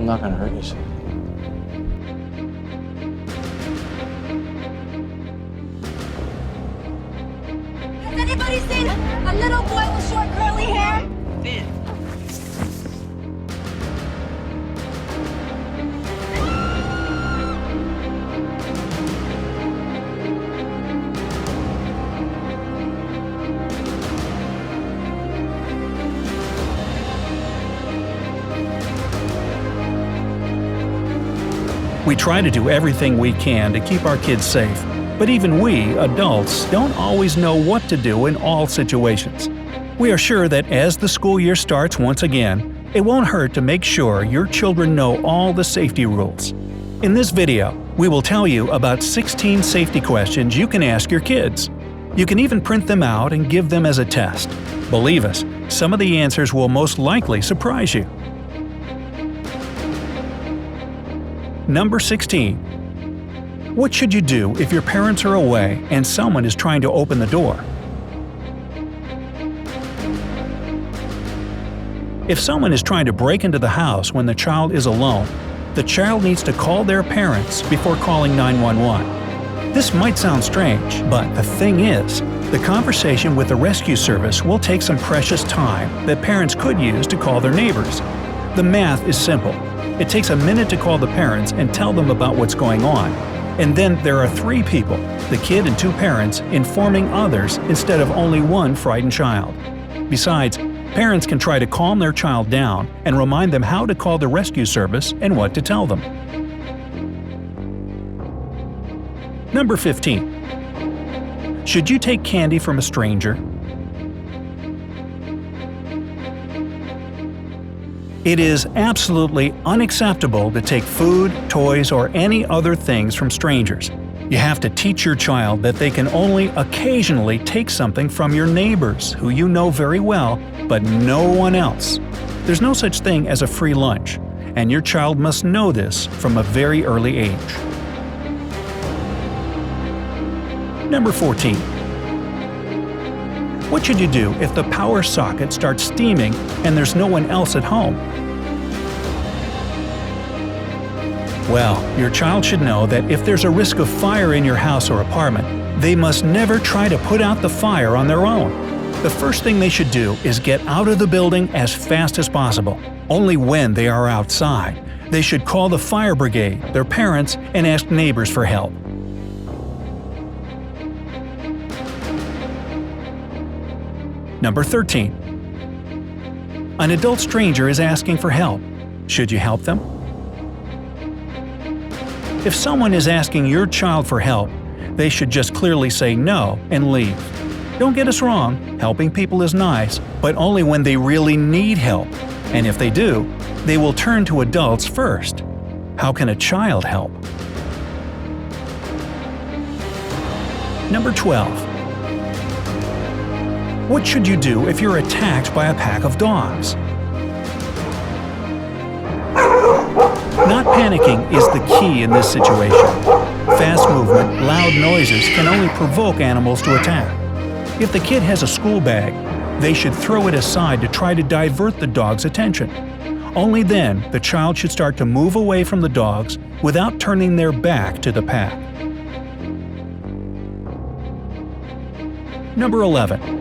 not gonna hurt yourself. Has anybody seen a little boy with short curly hair? Finn. We try to do everything we can to keep our kids safe, but even we, adults, don't always know what to do in all situations. We are sure that as the school year starts once again, it won't hurt to make sure your children know all the safety rules. In this video, we will tell you about 16 safety questions you can ask your kids. You can even print them out and give them as a test. Believe us, some of the answers will most likely surprise you. Number 16. What should you do if your parents are away and someone is trying to open the door? If someone is trying to break into the house when the child is alone, the child needs to call their parents before calling 911. This might sound strange, but the thing is, the conversation with the rescue service will take some precious time that parents could use to call their neighbors. The math is simple. It takes a minute to call the parents and tell them about what's going on. And then there are 3 people, the kid and 2 parents, informing others instead of only one frightened child. Besides, parents can try to calm their child down and remind them how to call the rescue service and what to tell them. Number 15. Should you take candy from a stranger? It is absolutely unacceptable to take food, toys, or any other things from strangers. You have to teach your child that they can only occasionally take something from your neighbors, who you know very well, but no one else. There's no such thing as a free lunch, and your child must know this from a very early age. Number 14. What should you do if the power socket starts steaming and there's no one else at home? Well, your child should know that if there's a risk of fire in your house or apartment, they must never try to put out the fire on their own. The first thing they should do is get out of the building as fast as possible. Only when they are outside, they should call the fire brigade, their parents, and ask neighbors for help. Number 13. An adult stranger is asking for help. Should you help them? If someone is asking your child for help, they should just clearly say no and leave. Don't get us wrong, helping people is nice, but only when they really need help. And if they do, they will turn to adults first. How can a child help? Number 12. What should you do if you're attacked by a pack of dogs? Not panicking is the key in this situation. Fast movement, loud noises can only provoke animals to attack. If the kid has a school bag, they should throw it aside to try to divert the dog's attention. Only then the child should start to move away from the dogs without turning their back to the pack. Number 11.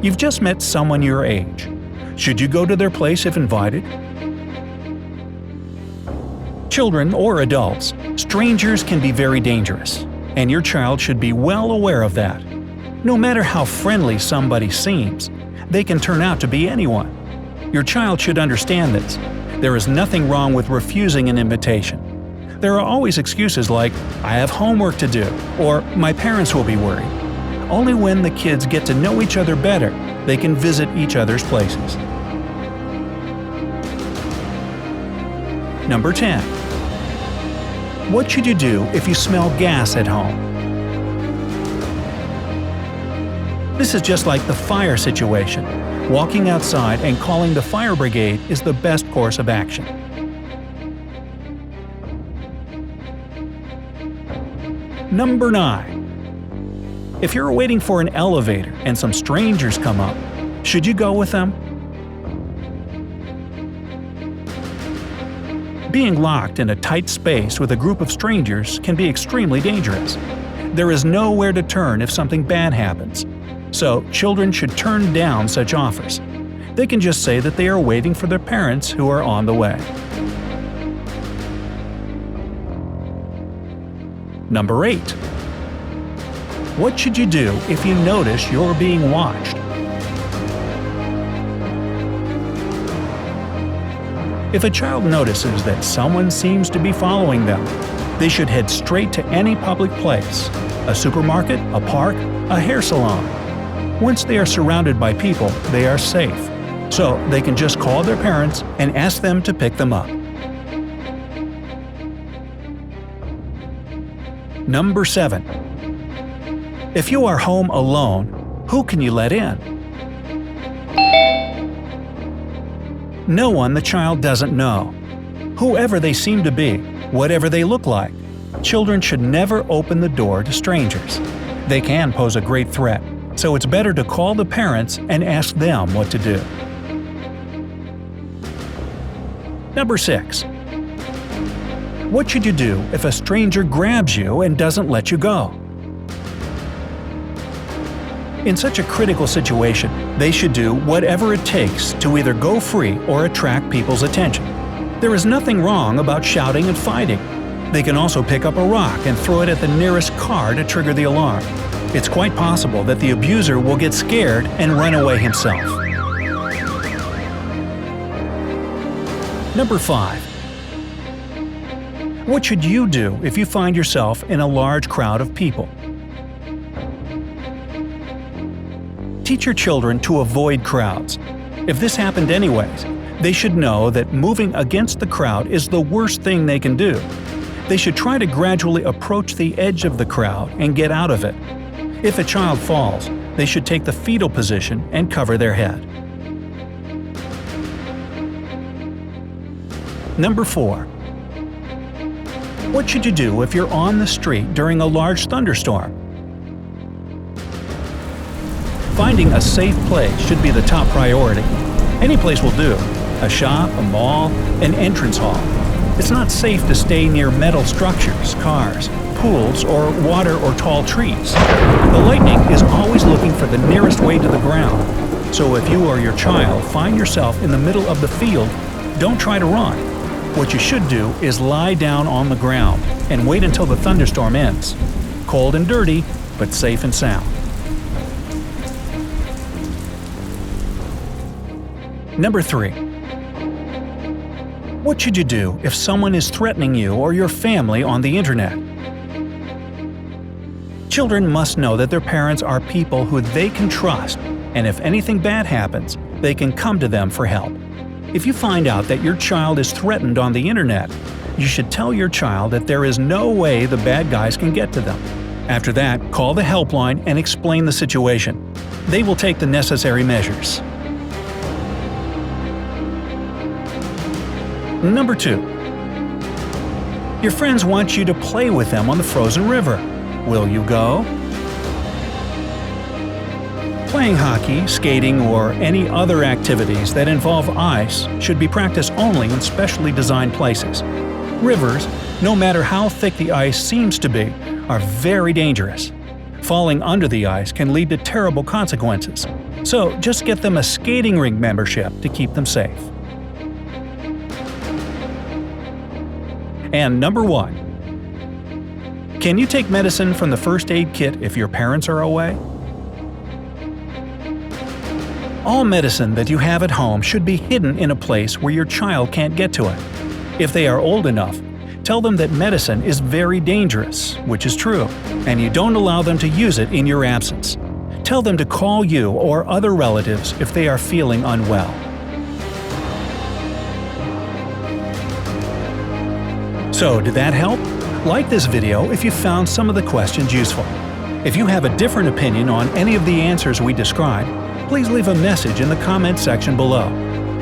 You've just met someone your age. Should you go to their place if invited? Children or adults, strangers can be very dangerous, and your child should be well aware of that. No matter how friendly somebody seems, they can turn out to be anyone. Your child should understand this. There is nothing wrong with refusing an invitation. There are always excuses like, "I have homework to do," or "my parents will be worried." Only when the kids get to know each other better, they can visit each other's places. Number 10. What should you do if you smell gas at home? This is just like the fire situation. Walking outside and calling the fire brigade is the best course of action. Number 9. If you're waiting for an elevator and some strangers come up, should you go with them? Being locked in a tight space with a group of strangers can be extremely dangerous. There is nowhere to turn if something bad happens. So, children should turn down such offers. They can just say that they are waiting for their parents who are on the way. Number 8. What should you do if you notice you're being watched? If a child notices that someone seems to be following them, they should head straight to any public place – a supermarket, a park, a hair salon. Once they are surrounded by people, they are safe. So they can just call their parents and ask them to pick them up. Number 7. If you are home alone, who can you let in? No one the child doesn't know. Whoever they seem to be, whatever they look like, children should never open the door to strangers. They can pose a great threat, so it's better to call the parents and ask them what to do. Number 6. What should you do if a stranger grabs you and doesn't let you go? In such a critical situation, they should do whatever it takes to either go free or attract people's attention. There is nothing wrong about shouting and fighting. They can also pick up a rock and throw it at the nearest car to trigger the alarm. It's quite possible that the abuser will get scared and run away himself. Number 5. What should you do if you find yourself in a large crowd of people? Teach your children to avoid crowds. If this happened anyways, they should know that moving against the crowd is the worst thing they can do. They should try to gradually approach the edge of the crowd and get out of it. If a child falls, they should take the fetal position and cover their head. Number 4. What should you do if you're on the street during a large thunderstorm? Finding a safe place should be the top priority. Any place will do – a shop, a mall, an entrance hall. It's not safe to stay near metal structures, cars, pools, or water or tall trees. The lightning is always looking for the nearest way to the ground. So if you or your child find yourself in the middle of the field, don't try to run. What you should do is lie down on the ground and wait until the thunderstorm ends. Cold and dirty, but safe and sound. Number 3. What should you do if someone is threatening you or your family on the internet? Children must know that their parents are people who they can trust, and if anything bad happens, they can come to them for help. If you find out that your child is threatened on the internet, you should tell your child that there is no way the bad guys can get to them. After that, call the helpline and explain the situation. They will take the necessary measures. Number 2. Your friends want you to play with them on the frozen river. Will you go? Playing hockey, skating, or any other activities that involve ice should be practiced only in specially designed places. Rivers, no matter how thick the ice seems to be, are very dangerous. Falling under the ice can lead to terrible consequences. So just get them a skating rink membership to keep them safe. And number 1. Can you take medicine from the first aid kit if your parents are away? All medicine that you have at home should be hidden in a place where your child can't get to it. If they are old enough, tell them that medicine is very dangerous, which is true, and you don't allow them to use it in your absence. Tell them to call you or other relatives if they are feeling unwell. So, did that help? Like this video if you found some of the questions useful. If you have a different opinion on any of the answers we described, please leave a message in the comment section below.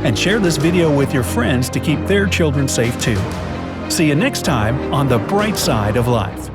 And share this video with your friends to keep their children safe too. See you next time on the bright side of life.